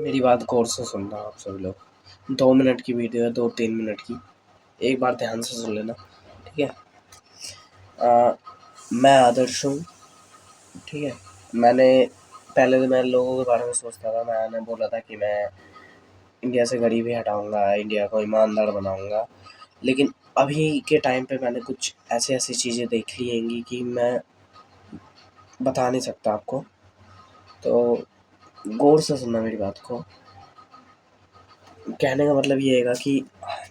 मेरी बात गौर से सुनना आप सभी लोग। 2 मिनट की वीडियो है, 2-3 मिनट की। एक बार ध्यान से सुन लेना, ठीक है। मैं आदर्श हूँ, ठीक है। मैंने पहले तो मैं लोगों के बारे में सोचता था। मैंने बोला था कि मैं इंडिया से गरीबी हटाऊंगा, इंडिया को ईमानदार बनाऊंगा। लेकिन अभी के टाइम पे मैंने कुछ ऐसी ऐसी चीज़ें देख ली हैंगी कि मैं बता नहीं सकता आपको। तो गौर से सुनना मेरी बात को। कहने का मतलब ये हैगा कि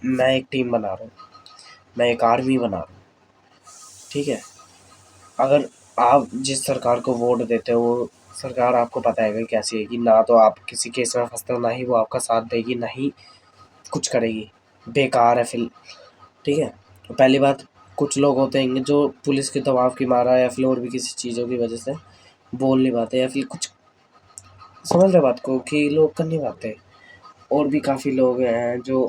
मैं एक टीम बना रहा हूँ, मैं एक आर्मी बना रहा हूँ, ठीक है। अगर आप जिस सरकार को वोट देते हो वो सरकार आपको पता है कि कैसी है कि ना तो आप किसी केस में फंसते हो, ना ही वो आपका साथ देगी, ना ही कुछ करेगी। बेकार है फिर, ठीक है। तो पहली बात, कुछ लोग होते हैं जो पुलिस के दबाव की मारा या फिर और भी किसी चीज़ों की वजह से बोल नहीं पाते या फिर कुछ समझ रहे बात को कि लोग कर नहीं पाते। और भी काफ़ी लोग हैं जो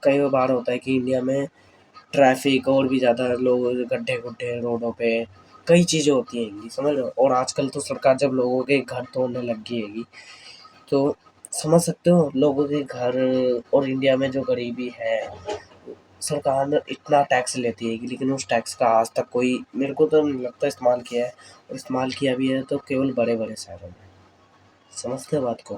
कई बार होता है कि इंडिया में ट्रैफिक और भी ज़्यादा लोग गड्ढे-गुड्ढे रोडों पे कई चीज़ें होती हैंगी, समझ रहे हो। और आजकल तो सरकार जब लोगों के घर तोड़ने लग गई हैगी, तो समझ सकते हो लोगों के घर। और इंडिया में जो गरीबी है, सरकार ने इतना टैक्स लेती है कि लेकिन उस टैक्स का आज तक कोई, मेरे को तो नहीं लगता इस्तेमाल किया है। और इस्तेमाल किया भी है तो केवल बड़े-बड़े शहरों में। समझते हो बात को।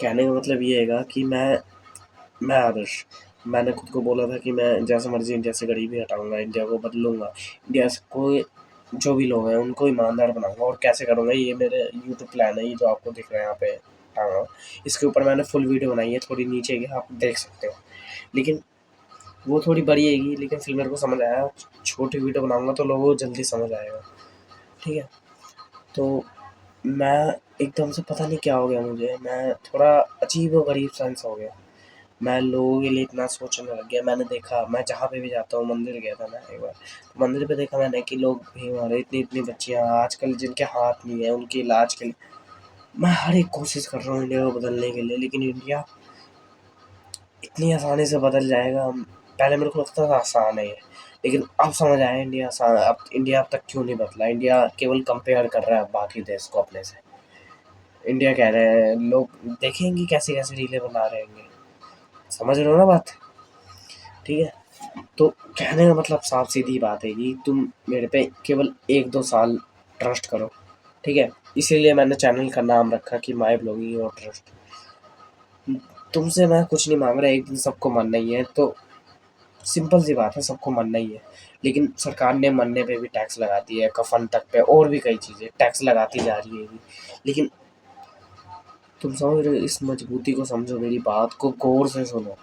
कहने का मतलब ये हैगा कि मैं आदर्श, मैंने खुद को बोला था कि मैं जैसे मर्ज़ी इंडिया से गरीबी हटाऊँगा, इंडिया को बदलूँगा, इंडिया से को जो भी लोग हैं उनको ईमानदार बनाऊँगा। और कैसे करूँगा, ये मेरे यूट्यूब प्लान है, ये जो आपको दिख रहा है यहाँ पे टाँगा हुआ। इसके ऊपर मैंने फुल वीडियो बनाई है, थोड़ी नीचे की आप देख सकते हो। लेकिन वो थोड़ी बड़ी आएगी, लेकिन फिर मेरे को समझ आया छोटी वीडियो बनाऊँगा तो लोगों को जल्दी समझ आएगा, ठीक है। तो मैं एकदम से पता नहीं क्या हो गया मुझे, मैं थोड़ा अजीब-ओ-गरीब सा इंसान हो गया। मैं लोगों के लिए इतना सोचने लग गया। मैंने देखा, मैं जहाँ पे भी जाता हूँ, मंदिर गया था मैं एक बार, मंदिर पे देखा मैंने कि लोग भीड़ मारे, इतनी-इतनी बच्चियाँ आजकल जिनके हाथ नहीं है, उनके इलाज के लिए मैं हर एक कोशिश कर रहा हूँ इंडिया को बदलने के लिए। लेकिन इंडिया इतनी आसानी से बदल जाएगा, पहले मेरे को लगता था आसान है ये, लेकिन अब समझ आया इंडिया आसान, अब इंडिया अब तक क्यों नहीं बदला। इंडिया केवल कंपेयर कर रहा है बाकी देश को अपने से। इंडिया कह रहे हैं, लोग देखेंगे कैसी-कैसी रीलें बना रहे होंगे। समझ रहे हो ना बात? ठीक है। तो कहने का मतलब साफ-सीधी बात है कि तुम मेरे पे केवल 1-2 साल ट्रस्ट करो, ठीक है? इसीलिए मैंने चैनल का नाम रखा कि माय ब्लॉगिंग योर ट्रस्ट। तुमसे मैं कुछ नहीं माँग रहा, एक दिन सबको मरना ही है, तो सिंपल सी बात है, सबको मरना ही है। लेकिन सरकार ने मरने पे भी टैक्स लगा दिया है, कफ़न तक पे और भी कई चीज़ें टैक्स लगाती जा रही है। लेकिन तुम समझ रहे हो, इस मजबूती को समझो, मेरी बात को गौर से सुनो।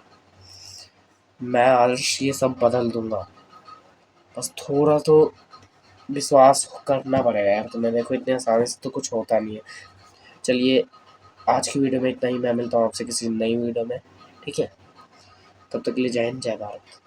मैं आदर्श ये सब बदल दूँगा, बस थोड़ा तो विश्वास करना पड़ेगा यार तुम्हें। देखो इतने आसानी से तो कुछ होता नहीं है। चलिए, आज की वीडियो में इतना ही। मैं मिलता हूँ आपसे किसी नई वीडियो में, ठीक है। तब तक के लिए जय हिंद, जय भारत।